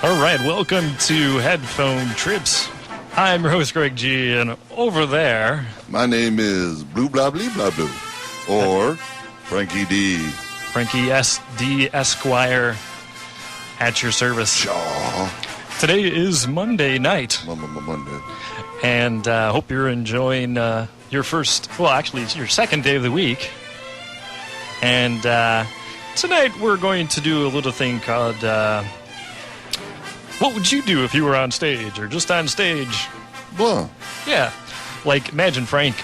All right, welcome to Headphone Trips. I'm your host, Greg G, and over there... My name is Blue Blah Blee Blah Blue, or Frankie D. Frankie S.D. Esquire, at your service. Shaw. Today is Monday night. Monday. And hope you're enjoying your first... Well, actually, it's your second day of the week. And tonight we're going to do a little thing called... what would you do if you were on stage, or just on stage? Blah. Yeah. Like, imagine, Frank,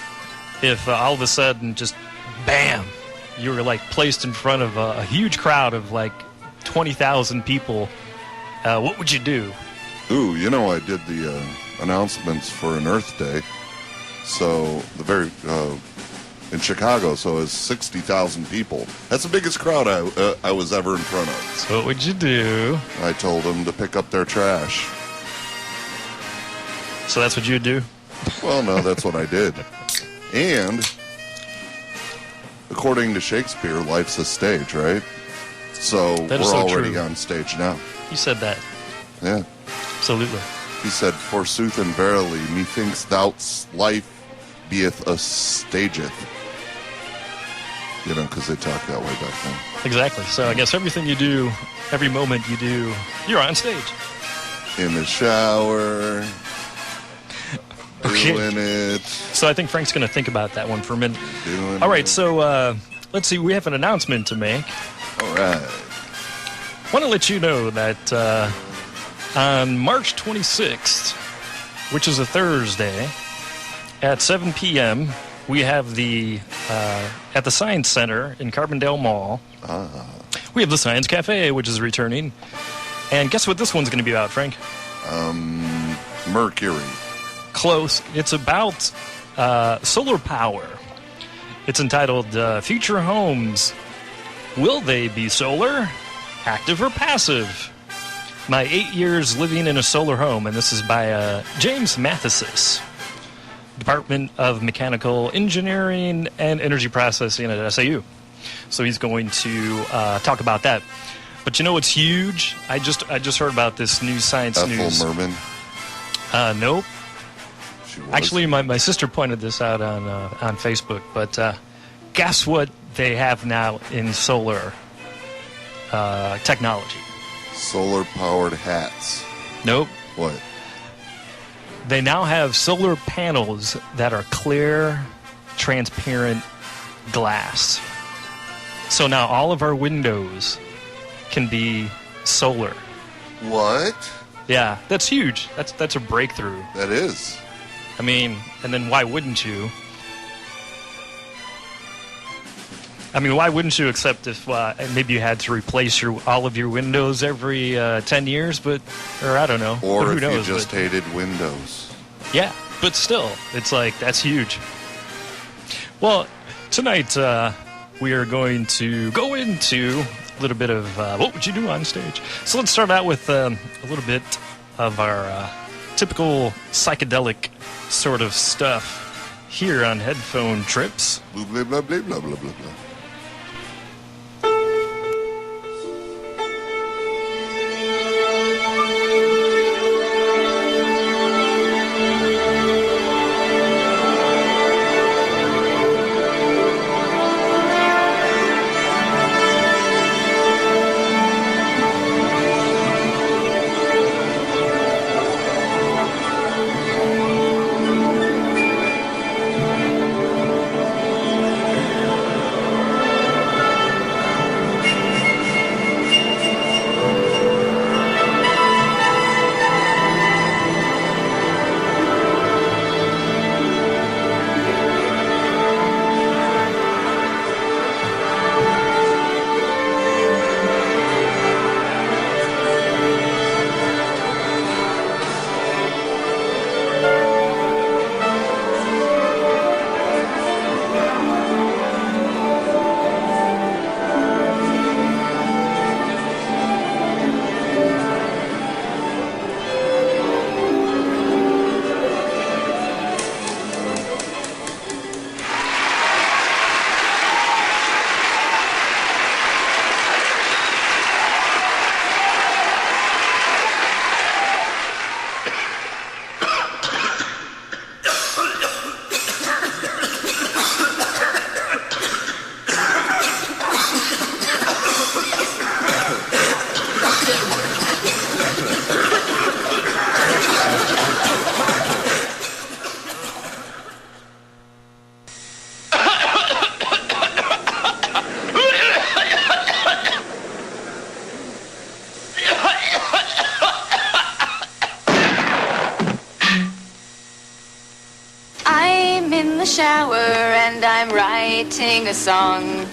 if all of a sudden, just, bam, you were, like, placed in front of a huge crowd of, like, 20,000 people. What would you do? Ooh, you know, I did the announcements for an Earth Day. So, in Chicago, so it was 60,000 people. That's the biggest crowd I was ever in front of. So what would you do? I told them to pick up their trash. So that's what you'd do? Well, no, that's what I did. And, according to Shakespeare, life's a stage, right? So we're already on stage now. You said that. Yeah. Absolutely. He said, forsooth and verily, methinks thought's life beeth a stageth. You know, because they talk that way back then. Exactly. So I guess everything you do, every moment you do, you're on stage. In the shower, doing it. So I think Frank's going to think about that one for a minute. All right, so let's see. We have an announcement to make. All right. I want to let you know that on March 26th, which is a Thursday, at 7 p.m., we have the, at the Science Center in Carbondale Mall, we have the Science Cafe, which is returning. And guess what this one's going to be about, Frank? Mercury. Close. It's about solar power. It's entitled Future Homes. Will they be solar, active, or passive? My 8 years living in a solar home, and this is by James Mathesis, Department of Mechanical Engineering and Energy Processing at SAU. So he's going to talk about that. But you know what's huge? I just heard about this new science news. Ethel Merman? Nope. Actually, my sister pointed this out on Facebook. But guess what they have now in solar technology? Solar-powered hats. Nope. What? They now have solar panels that are clear, transparent glass. So now all of our windows can be solar. What? Yeah, that's huge. That's a breakthrough. That is. I mean, and then why wouldn't you? I mean, why wouldn't you, except if maybe you had to replace all of your windows every 10 years, or I don't know. Or who if knows, you just hated windows. Yeah, but still, it's like, that's huge. Well, tonight we are going to go into a little bit of what would you do on stage. So let's start out with a little bit of our typical psychedelic sort of stuff here on Headphone Trips. Blah, blah, blah, blah, blah, blah, blah. in the shower and I'm writing a song.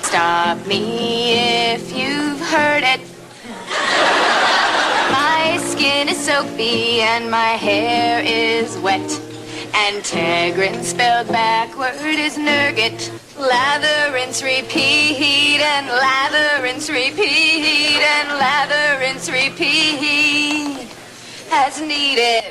Stop me if you've heard it. My skin is soapy and my hair is wet. And Tegrin spelled backward is Nurgit. Lather, rinse, repeat, and lather, rinse, repeat, and lather, rinse, repeat, as needed.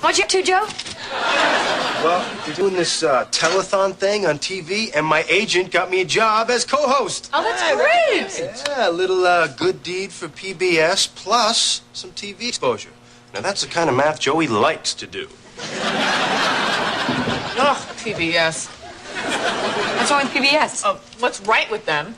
What'd you up to, Joe? Well, they're doing this telethon thing on TV, and my agent got me a job as co-host. Oh, that's great. Yeah, a little good deed for PBS, plus some TV exposure. Now, that's the kind of math Joey likes to do. Ugh, PBS. What's wrong with PBS? What's right with them?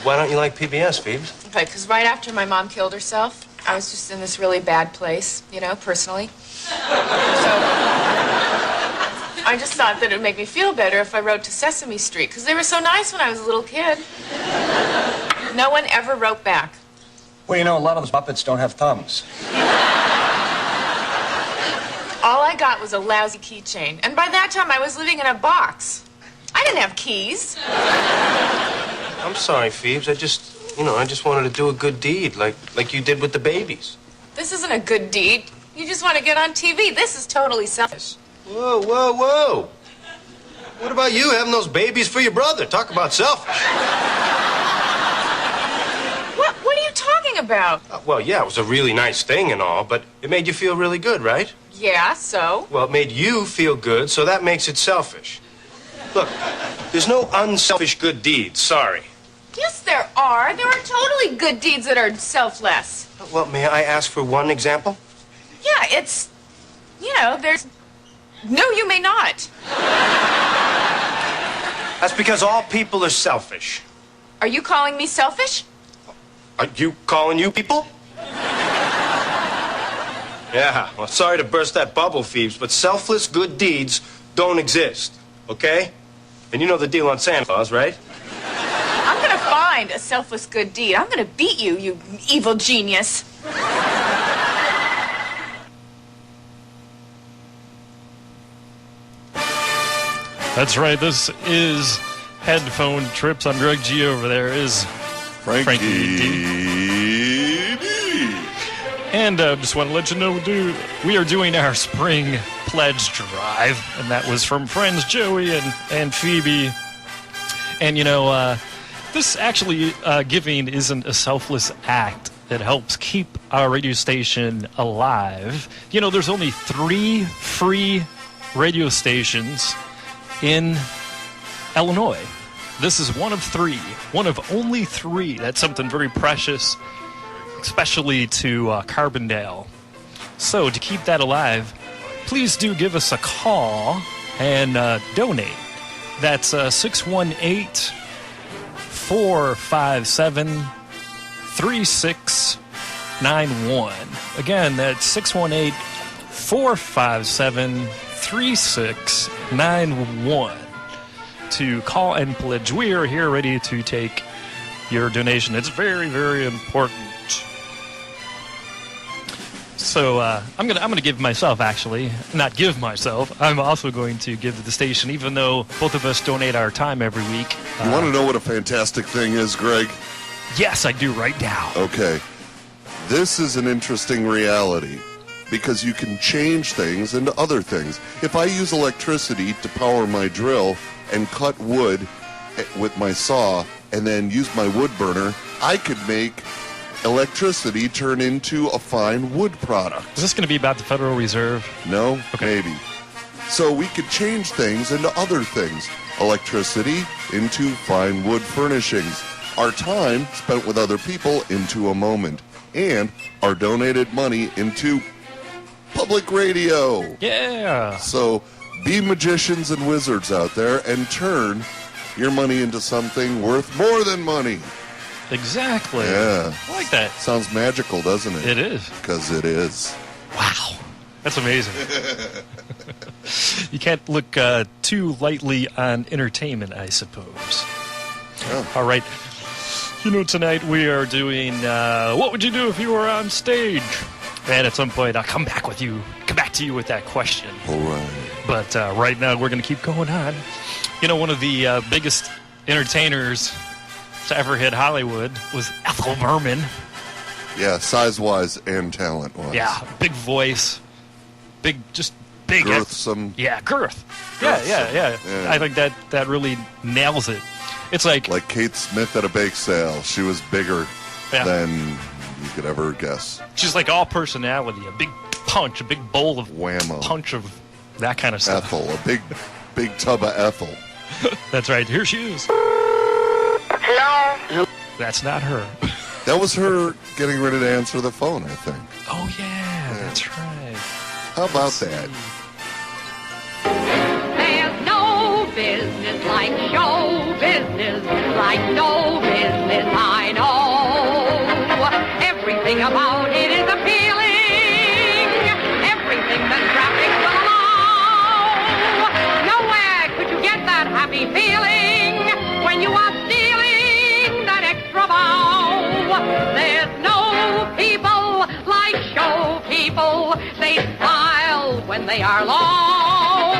why don't you like PBS, Phoebes? Okay, because right after my mom killed herself, I was just in this really bad place, you know, personally. So I just thought that it would make me feel better if I wrote to Sesame Street, because they were so nice when I was a little kid. No one ever wrote back. Well, you know, a lot of those Muppets don't have thumbs. All I got was a lousy keychain, and by that time I was living in a box. I didn't have keys. I'm sorry, Phoebes. I just wanted to do a good deed, like you did with the babies. This isn't a good deed. You just want to get on TV. This is totally selfish. Whoa, whoa, whoa. What about you having those babies for your brother? Talk about selfish. What are you talking about? Well, yeah, it was a really nice thing and all, but it made you feel really good, right? Yeah, so? Well, it made you feel good, so that makes it selfish. Look, there's no unselfish good deeds, sorry. Yes, there are. There are totally good deeds that are selfless. Well, may I ask for one example? Yeah, it's, you know, there's... No, you may not. That's because all people are selfish. Are you calling me selfish? Are you calling you people? Yeah, well, sorry to burst that bubble, Phoebes, but selfless good deeds don't exist, okay? And you know the deal on Santa Claus, right? I'm gonna find a selfless good deed. I'm gonna beat you, you evil genius. That's right. This is Headphone Trips. I'm Greg G. Over there is Frankie D. And just want to let you know, dude, we are doing our spring pledge drive, and that was from friends Joey and Phoebe. And, you know, this actually, giving isn't a selfless act. It helps keep our radio station alive. You know, there's only 3 free radio stations in Illinois. This is one of 3. One of only 3. That's something very precious, especially to Carbondale. So to keep that alive, please do give us a call and donate. That's 618-457-3691. Again, that's 618-457-3691 to call and pledge. We are here ready to take your donation. It's very, very important. So I'm gonna give myself, actually, not give myself. I'm also going to give the station, even though both of us donate our time every week. You want to know what a fantastic thing is, Greg? Yes, I do right now. Okay. This is an interesting reality because you can change things into other things. If I use electricity to power my drill and cut wood with my saw and then use my wood burner, I could make electricity turn into a fine wood product. Is this going to be about the Federal Reserve? No? Okay. Maybe. So we could change things into other things. Electricity into fine wood furnishings. Our time spent with other people into a moment. And our donated money into public radio. Yeah. So be magicians and wizards out there and turn your money into something worth more than money. Exactly. Yeah. I like that. Sounds magical, doesn't it? It is. Because it is. Wow. That's amazing. You can't look too lightly on entertainment, I suppose. Yeah. All right. You know, tonight we are doing What Would You Do If You Were on Stage? And at some point I'll come back to you with that question. All right. But right now we're going to keep going on. You know, one of the biggest entertainers to ever hit Hollywood was Ethel Merman. Yeah, size-wise and talent-wise. Yeah, big voice, big. Girthsome. Yeah, girth. Yeah. I think that really nails it. It's like Kate Smith at a bake sale. She was bigger than you could ever guess. She's like all personality, a big punch, a big bowl of whammo, punch of that kind of stuff. Ethel, a big tub of Ethel. That's right. Here she is. Hello? That's not her. That was her getting ready to answer the phone, I think. Oh, yeah. That's right. How about that? There's no business like show business, like no business Everything about it is appealing. Everything that traffic will allow. Nowhere could you get that happy feeling when you are stealing that extra bow. There's no people like show people. They smile when they are low.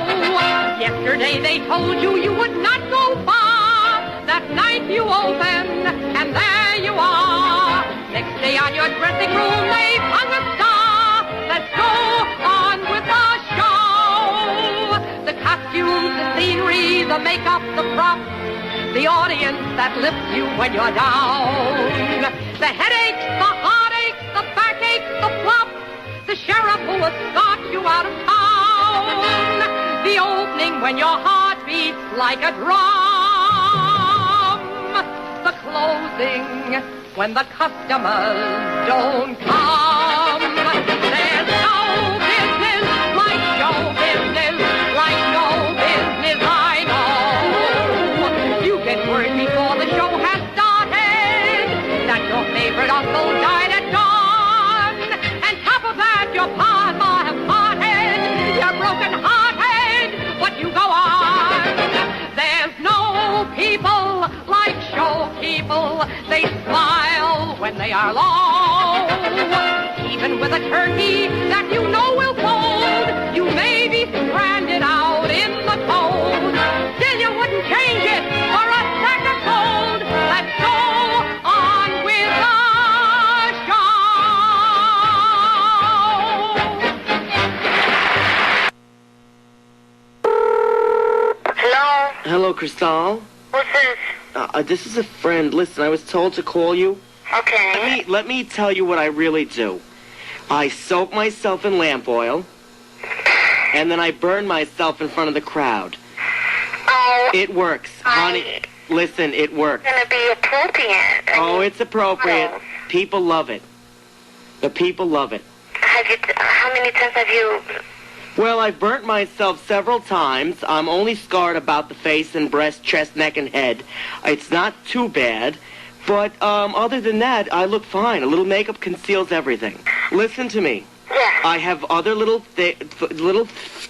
Yesterday they told you you would not go far. That night you open and there you are. Next day on your dressing room they've hung a star. Let's go on with the show. The costumes, the scenery, the makeup, the props, the audience that lifts you when you're down. The headaches, the heartaches, the backaches, the flops, the sheriff who will escort you out of town. The opening when your heart beats like a drum. The closing when the customers don't come. There's no business like show business, like no business I know. You get word before the show has started that your favorite uncle died at dawn. And top of that, your pa have parted. You're broken-hearted, but you go on. There's no people like show people. They smile when they are low. Even with a turkey that you know will fold, you may be stranded out in the cold. Still you wouldn't change it for a sack of gold. Let's go on with the show. Hello? Hello, Cristal. Who's this? This is a friend. Listen, I was told to call you. Okay. Let me tell you what I really do. I soak myself in lamp oil, and then I burn myself in front of the crowd. Oh. It works, honey. Listen, it works. It's gonna be appropriate. It's appropriate. Oh. People love it. The people love it. How many times have you... Well, I've burnt myself several times. I'm only scarred about the face and breast, chest, neck, and head. It's not too bad. But other than that, I look fine. A little makeup conceals everything. Listen to me. Yeah. I have other little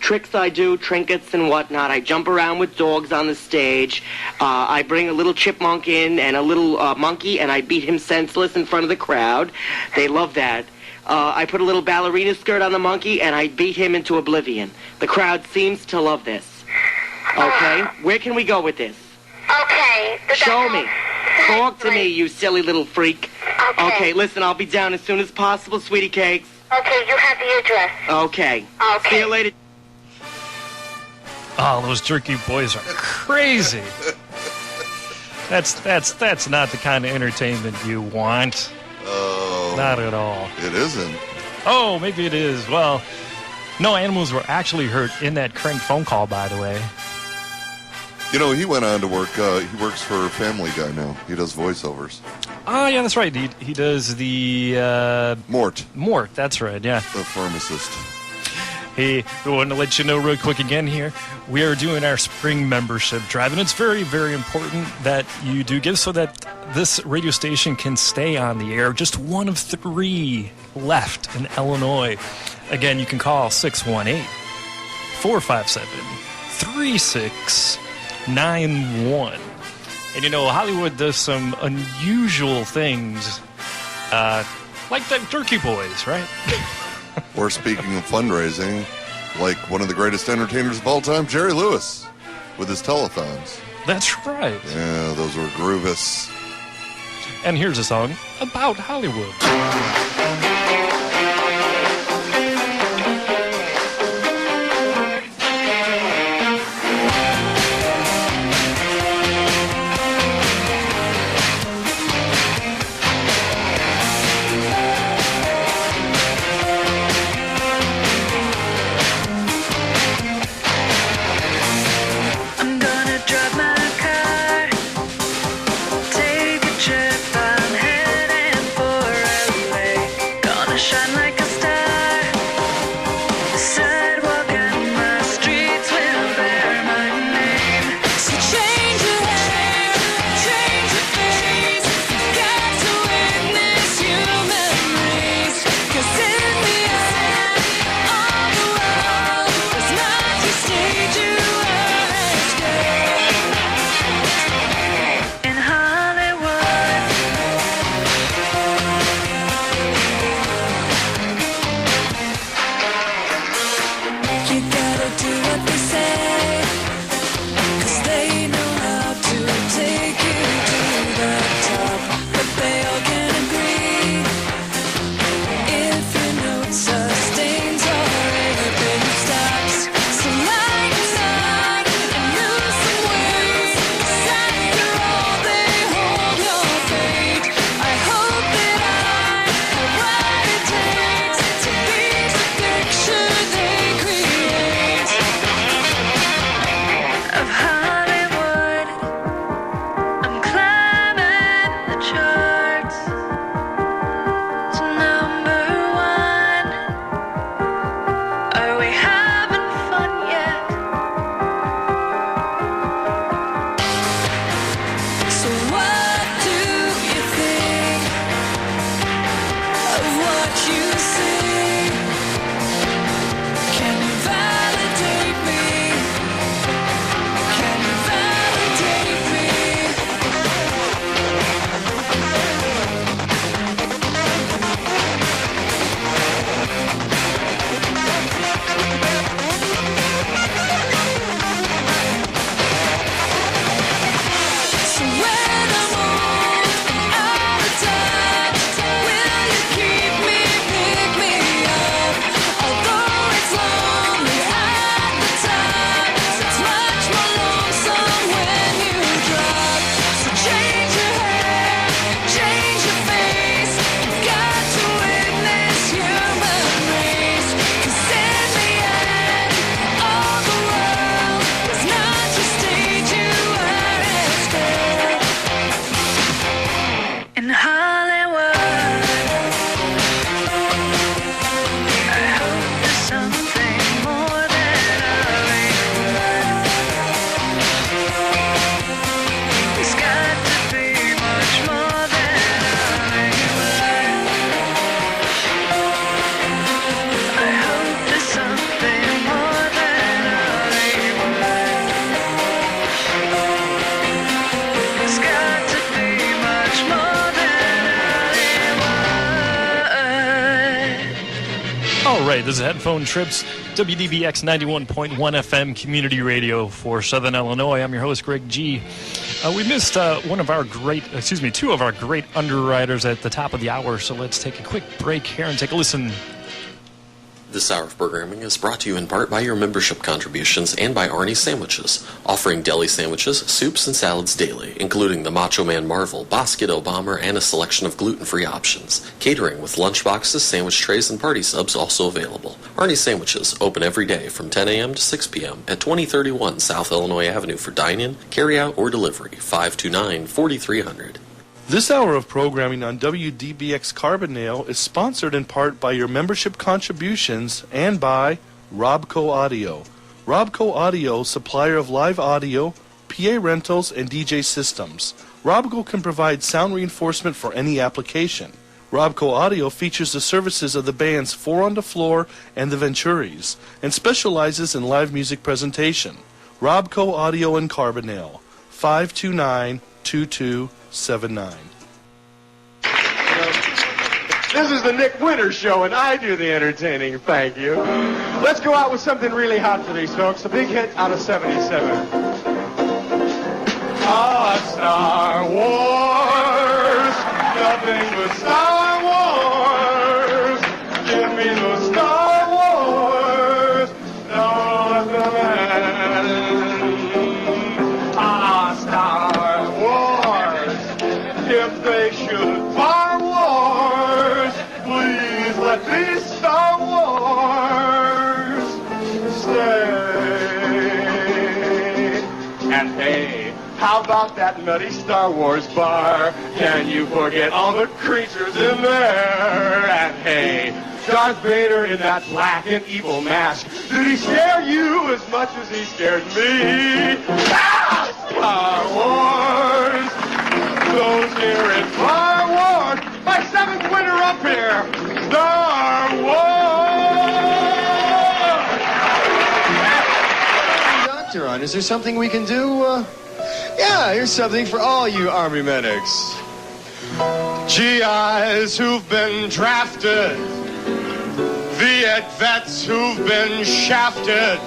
tricks I do, trinkets and whatnot. I jump around with dogs on the stage. I bring a little chipmunk in and a little monkey, and I beat him senseless in front of the crowd. They love that. I put a little ballerina skirt on the monkey, and I beat him into oblivion. The crowd seems to love this. Okay? Where can we go with this? Okay. Show me. Talk to me, you silly little freak. Okay, listen, I'll be down as soon as possible, sweetie cakes. Okay, you have the address. Okay. See you later. Oh, those turkey boys are crazy. That's not the kind of entertainment you want. Oh. Not at all. It isn't. Oh, maybe it is. Well, no animals were actually hurt in that crank phone call, by the way. You know, he went on to work, he works for Family Guy now. He does voiceovers. Oh, yeah, that's right. He does the... Mort, that's right, yeah. the pharmacist. Hey, we want to let you know real quick again here. We are doing our spring membership drive, and it's very, very important that you do give so that this radio station can stay on the air. Just one of 3 left in Illinois. Again, you can call 618-457-3691. And you know, Hollywood does some unusual things, like the Turkey Boys, right? Or speaking of fundraising, like one of the greatest entertainers of all time, Jerry Lewis, with his telethons. That's right. Yeah, those were groovous. And here's a song about Hollywood. Take a trip, I'm heading for LA. right, this is Headphone Trips, WDBX 91.1 FM community radio for Southern Illinois. I'm your host, Greg G. We missed two of our great underwriters at the top of the hour, so let's take a quick break here and take a listen. This hour of programming is brought to you in part by your membership contributions and by Arnie's Sandwiches, offering deli sandwiches, soups, and salads daily, including the Macho Man Marvel, Bosquito Bomber, and a selection of gluten-free options. Catering with lunchboxes, sandwich trays, and party subs also available. Arnie's Sandwiches, open every day from 10 a.m. to 6 p.m. at 2031 South Illinois Avenue for dine-in, carry-out, or delivery, 529-4300. This hour of programming on WDBX Carbondale is sponsored in part by your membership contributions and by Robco Audio. Robco Audio, supplier of live audio, PA rentals, and DJ systems. Robco can provide sound reinforcement for any application. Robco Audio features the services of the bands Four on the Floor and the Venturis, and specializes in live music presentation. Robco Audio in Carbondale, 529-2279. This is the Nick Winters Show, and I do the entertaining. Thank you. Let's go out with something really hot for these folks. A big hit out of '77. Star Wars, nothing but Star Wars. Give me the Star Wars. No, Star Wars. If they should Star Wars, please let these Star Wars stay. And hey, how about that nutty Star Wars bar? Can you forget all the creatures in there? And hey, Darth Vader in that black and evil mask, did he scare you as much as he scared me? Star Wars, those here in Star Wars, my seventh winner up here, Star Wars! Doctor on, is there something we can do? Yeah, here's something for all you Army medics. GIs who've been drafted, Viet vets who've been shafted,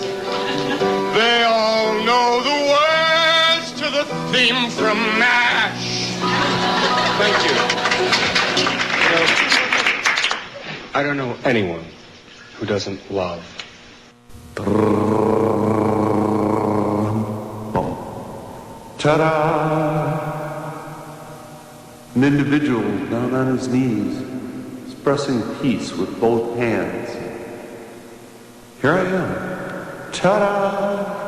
they all know the words to the theme from MASH. Thank you. I don't know anyone who doesn't love. Ta-da! An individual down on his knees, expressing peace with both hands. Here I am. Ta-da!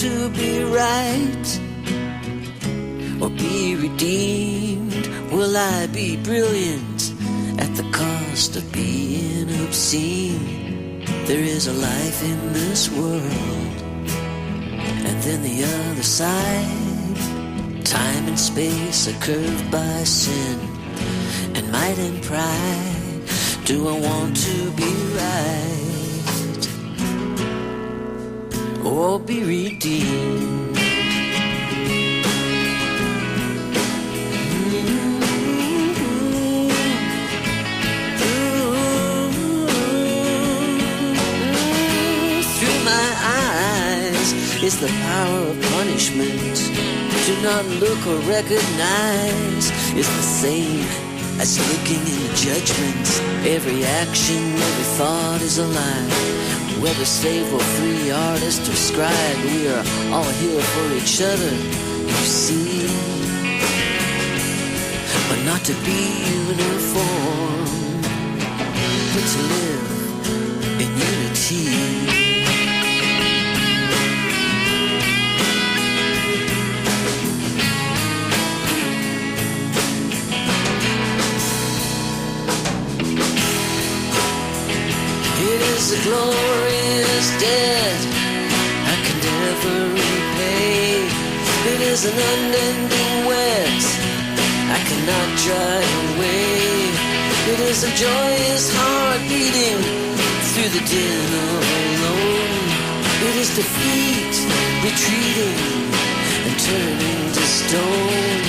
to be right or be redeemed? Will I be brilliant at the cost of being obscene? There is a life in this world, and then the other side. Time and space are curved by sin and might and pride. Do I want to be right or be redeemed? Is the power of punishment. Do not look or recognize is the same as looking in judgment. Every action, every thought is a lie. Whether slave or free, artist or scribe, we are all here for each other, you see. But not to be uniform, but to live in unity. It's a glorious debt I can never repay. It is an unending wet I cannot dry away. It is a joyous heart beating through the din alone. It is defeat retreating and turning to stone.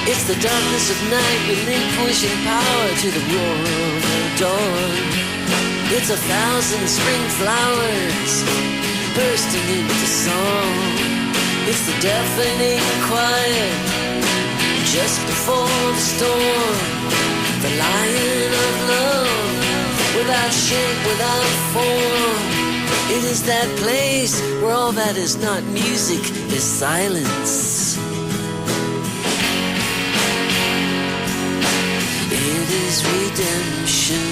It's the darkness of night relinquishing power to the roar of the dawn. It's 1,000 spring flowers bursting into song. It's the deafening quiet just before the storm. The lion of love, without shape, without form. It is that place where all that is not music is silence. It is redemption.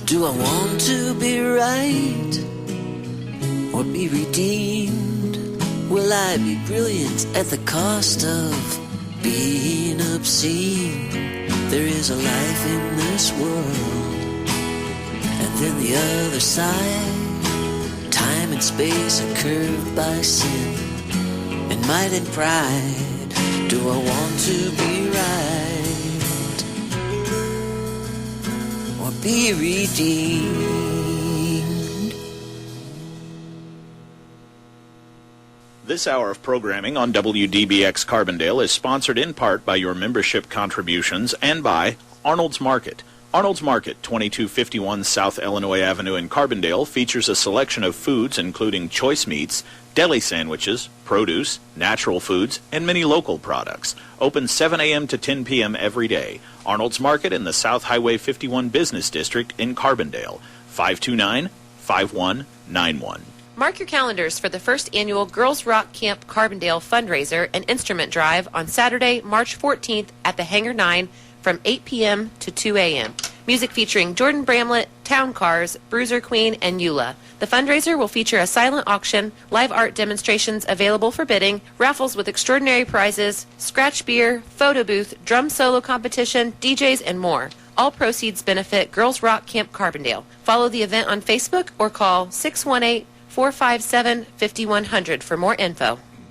Do I want to be right or be redeemed? Will I be brilliant at the cost of being obscene? There is a life in this world, and then the other side. Time and space are curved by sin and might and pride. Do I want to be right? Be redeemed. This hour of programming on WDBX Carbondale is sponsored in part by your membership contributions and by Arnold's Market. Arnold's Market, 2251 South Illinois Avenue in Carbondale, features a selection of foods including choice meats, deli sandwiches, produce, natural foods, and many local products. Open 7 a.m. to 10 p.m. every day. Arnold's Market in the South Highway 51 Business District in Carbondale. 529-5191. Mark your calendars for the first annual Girls Rock Camp Carbondale fundraiser and instrument drive on Saturday, March 14th at the Hangar 9 from 8 p.m. to 2 a.m. Music featuring Jordan Bramlett, Town Cars, Bruiser Queen, and Eula. The fundraiser will feature a silent auction, live art demonstrations available for bidding, raffles with extraordinary prizes, scratch beer, photo booth, drum solo competition, DJs, and more. All proceeds benefit Girls Rock Camp Carbondale. Follow the event on Facebook or call 618-457-5100 for more info.